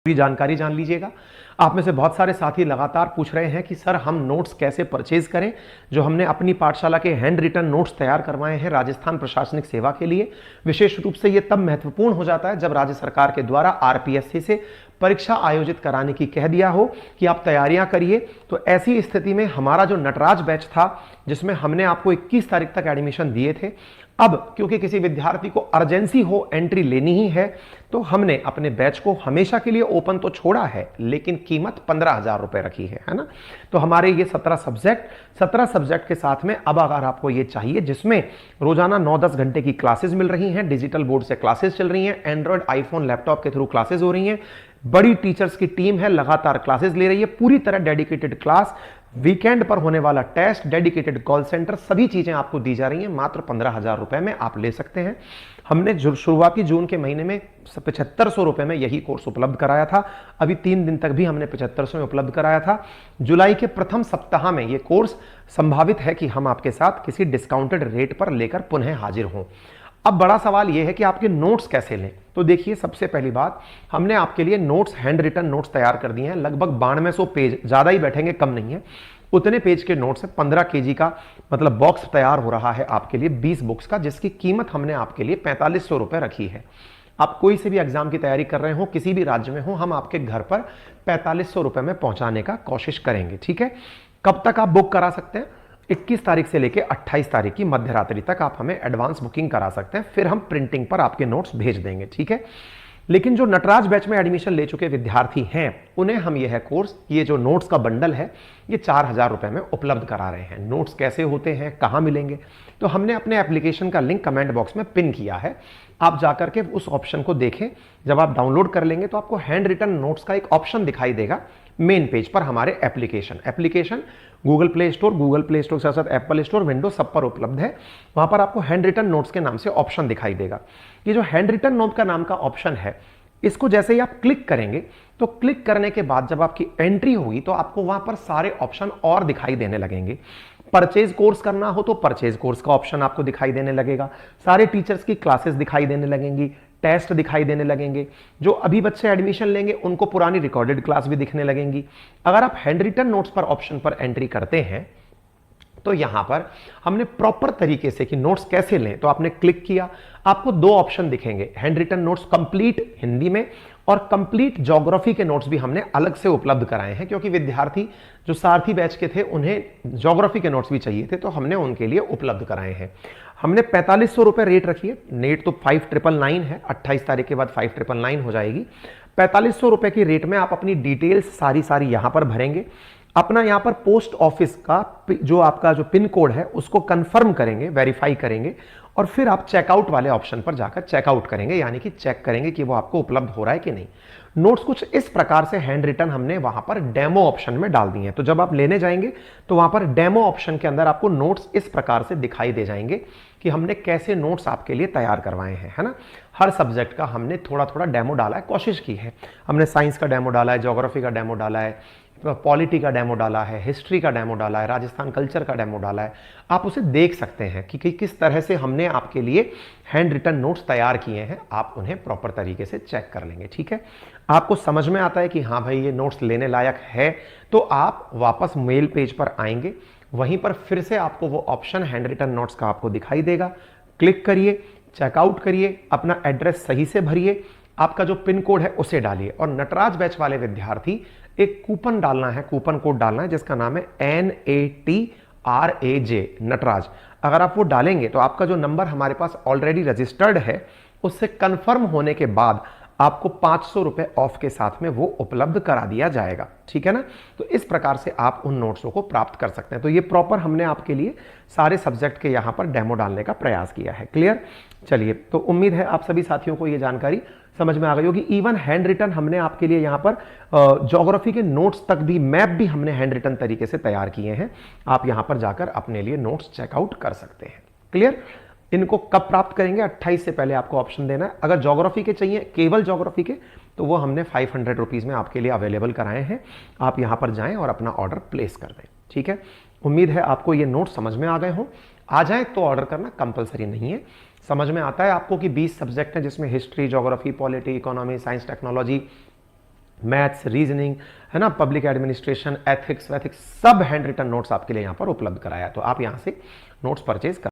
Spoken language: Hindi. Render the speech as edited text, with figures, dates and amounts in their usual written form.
पूरी जानकारी जान लीजिएगा। आप में से बहुत सारे साथी लगातार पूछ रहे हैं कि सर हम नोट्स कैसे परचेज करें, जो हमने अपनी पाठशाला के हैंड रिटन नोट्स तैयार करवाए हैं राजस्थान प्रशासनिक सेवा के लिए। विशेष रूप से ये तब महत्वपूर्ण हो जाता है जब राज्य सरकार के द्वारा आरपीएससी से परीक्षा आयोजित कराने की कह दिया हो कि आप तैयारियां करिए। तो ऐसी स्थिति में हमारा जो नटराज बैच था, जिसमें हमने आपको 21 तारीख तक एडमिशन दिए थे, अब क्योंकि किसी विद्यार्थी को अर्जेंसी हो, एंट्री लेनी ही है, तो हमने अपने बैच को हमेशा के लिए ओपन तो छोड़ा है, लेकिन कीमत 15,000 रुपए रखी है ना। तो हमारे ये 17 सब्जेक्ट के साथ में अब अगर आपको ये चाहिए, जिसमें रोजाना 9-10 घंटे की क्लासेस मिल रही हैं, डिजिटल बोर्ड से क्लासेस चल रही हैं, एंड्रॉयड आईफोन लैपटॉप के थ्रू क्लासेस हो रही हैं, बड़ी टीचर्स की टीम है, लगातार क्लासेस ले रही है, पूरी तरह डेडिकेटेड क्लास, वीकेंड पर होने वाला टेस्ट, डेडिकेटेड कॉल सेंटर, सभी चीजें आपको दी जा रही हैं। मात्र 15,000 रुपए में आप ले सकते हैं। हमने शुरुआती जून के महीने में 7500 रुपए में यही कोर्स उपलब्ध कराया था। अभी 3 दिन तक भी हमने 7500 में उपलब्ध कराया था। जुलाई के प्रथम सप्ताह में यह कोर्स संभावित है कि हम आपके साथ किसी डिस्काउंटेड रेट पर लेकर पुनः हाजिर हों। अब बड़ा सवाल यह है कि आपके नोट्स कैसे लें। तो देखिए, सबसे पहली बात, हमने आपके लिए नोट्स, हैंड रिटन नोट्स तैयार कर दिए हैं। लगभग 9200 पेज, ज्यादा ही बैठेंगे, कम नहीं है, उतने पेज के नोट्स है। 15 केजी का मतलब बॉक्स तैयार हो रहा है आपके लिए 20 बुक्स का, जिसकी कीमत हमने आपके लिए 4500 रुपए रखी है। आप कोई से भी एग्जाम की तैयारी कर रहे हो, किसी भी राज्य में हो, हम आपके घर पर 4500 रुपए में पहुंचाने का कोशिश करेंगे। ठीक है, कब तक आप बुक करा सकते हैं? 21 तारीख से लेकर 28 तारीख की मध्य रात्रि तक आप हमें एडवांस बुकिंग करा सकते हैं, फिर हम प्रिंटिंग पर आपके नोट्स भेज देंगे। ठीक है, लेकिन जो नटराज बैच में एडमिशन ले चुके विद्यार्थी हैं, उन्हें हम यह कोर्स, ये जो नोट्स का बंडल है, ये 4000 रुपए में उपलब्ध करा रहे हैं। नोट्स कैसे होते हैं, कहां मिलेंगे, तो हमने अपने एप्लीकेशन का लिंक कमेंट बॉक्स में पिन किया है। आप जाकर के उस ऑप्शन को देखें। जब आप डाउनलोड कर लेंगे तो आपको हैंड रिटन नोट्स का एक ऑप्शन दिखाई देगा मेन पेज पर। हमारे एप्लीकेशन गूगल प्ले स्टोर के साथ एप्पल स्टोर, विंडो सब पर उपलब्ध है। वहां पर आपको हैंड रिटन नोट्स के नाम से ऑप्शन दिखाई देगा। ये जो हैंड रिटन नोट का नाम का ऑप्शन है, इसको जैसे ही आप क्लिक करेंगे, तो क्लिक करने के बाद जब आपकी एंट्री होगी तो आपको वहां पर सारे ऑप्शन और दिखाई देने लगेंगे। परचेज कोर्स करना हो तो परचेज कोर्स का ऑप्शन आपको दिखाई देने लगेगा। सारे टीचर्स की क्लासेस दिखाई देने लगेंगी, टेस्ट दिखाई देने लगेंगे। जो अभी बच्चे एडमिशन लेंगे उनको पुरानी रिकॉर्डेड क्लास भी दिखने लगेंगी। अगर आप हैंड रिटन नोट्स पर ऑप्शन पर एंट्री करते हैं तो यहां पर हमने प्रॉपर तरीके से कि नोट्स कैसे लें, तो आपने क्लिक किया, आपको 2 ऑप्शन दिखेंगे, hand written notes complete Hindi में और कंप्लीट ज्योग्राफी के नोट्स भी हमने अलग से उपलब्ध कराए हैं, क्योंकि विद्यार्थी जो सारथी बैच के थे उन्हें ज्योग्राफी के नोट्स भी चाहिए थे, तो हमने उनके लिए उपलब्ध कराए हैं। हमने 4500 रुपए रेट रखी है। नेट तो 5999 है, 28 तारीख के बाद 5999 हो जाएगी। 4500 रुपए की रेट में आप अपनी डिटेल्स सारी यहां पर भरेंगे। अपना यहां पर पोस्ट ऑफिस का जो आपका जो पिन कोड है उसको कंफर्म करेंगे, वेरीफाई करेंगे, और फिर आप चेकआउट वाले ऑप्शन पर जाकर चेकआउट करेंगे, यानी कि चेक करेंगे कि वो आपको उपलब्ध हो रहा है कि नहीं। नोट्स कुछ इस प्रकार से हैंड रिटन हमने वहां पर डेमो ऑप्शन में डाल दिए हैं। तो जब आप लेने जाएंगे तो वहां पर डेमो ऑप्शन के अंदर आपको नोट्स इस प्रकार से दिखाई दे जाएंगे कि हमने कैसे नोट्स आपके लिए तैयार करवाए हैं, है ना। हर सब्जेक्ट का हमने थोड़ा थोड़ा डेमो डाला है, कोशिश की है। हमने साइंस का डेमो डाला है, ज्योग्राफी का डेमो डाला है, पॉलिटी का डेमो डाला है, हिस्ट्री का डेमो डाला है, राजस्थान कल्चर का डेमो डाला है। आप उसे देख सकते हैं कि किस तरह से हमने आपके लिए हैंड रिटन नोट्स तैयार किए हैं। आप उन्हें प्रॉपर तरीके से चेक कर लेंगे। ठीक है, आपको समझ में आता है कि हाँ भाई ये नोट्स लेने लायक है, तो आप वापस मेल पेज पर आएंगे, वहीं पर फिर से आपको वो ऑप्शन हैंड रिटन नोट्स का आपको दिखाई देगा। क्लिक करिए, चेकआउट करिए, अपना एड्रेस सही से भरिए, आपका जो पिन कोड है उसे डालिए, और नटराज बैच वाले विद्यार्थी एक कूपन डालना है, कूपन कोड डालना है जिसका नाम है NATRAJ, नटराज। अगर आप वो डालेंगे तो आपका जो नंबर हमारे पास ऑलरेडी रजिस्टर्ड है, उससे कंफर्म होने के बाद आपको 500 रुपए ऑफ के साथ में वो उपलब्ध करा दिया जाएगा। ठीक है ना। तो इस प्रकार से आप उन नोट्सों को प्राप्त कर सकते हैं। तो ये प्रॉपर हमने आपके लिए सारे सब्जेक्ट के यहां पर डेमो डालने का प्रयास किया है। क्लियर? चलिए, तो उम्मीद है आप सभी साथियों को ये जानकारी समझ में आ गई होगी। इवन हैंड रिटन हमने आपके लिए यहां पर ज्योग्राफी के नोट्स तक भी, मैप भी हमने हैंड रिटन तरीके से तैयार किए हैं। आप यहां पर जाकर अपने लिए नोट्स चेकआउट कर सकते हैं। क्लियर? इनको कब प्राप्त करेंगे? 28 से पहले आपको ऑप्शन देना है। अगर ज्योग्राफी के चाहिए, केवल ज्योग्राफी के, तो वो हमने 500 रुपीज में आपके लिए अवेलेबल कराए हैं। आप यहां पर जाएं और अपना ऑर्डर प्लेस कर दें। ठीक है, उम्मीद है आपको ये नोट्स समझ में आ गए हों। आ जाए तो ऑर्डर करना कंपलसरी नहीं है। समझ में आता है आपको कि 20 सब्जेक्ट हैं, जिसमें history, geography, polity, economy, science, technology, maths, reasoning, है ना, पब्लिक एडमिनिस्ट्रेशन, एथिक्स वैथिक्स, सब हैंड रिटन नोट्स आपके लिए यहाँ पर उपलब्ध कराया है। तो आप यहाँ से नोट्स परचेज कर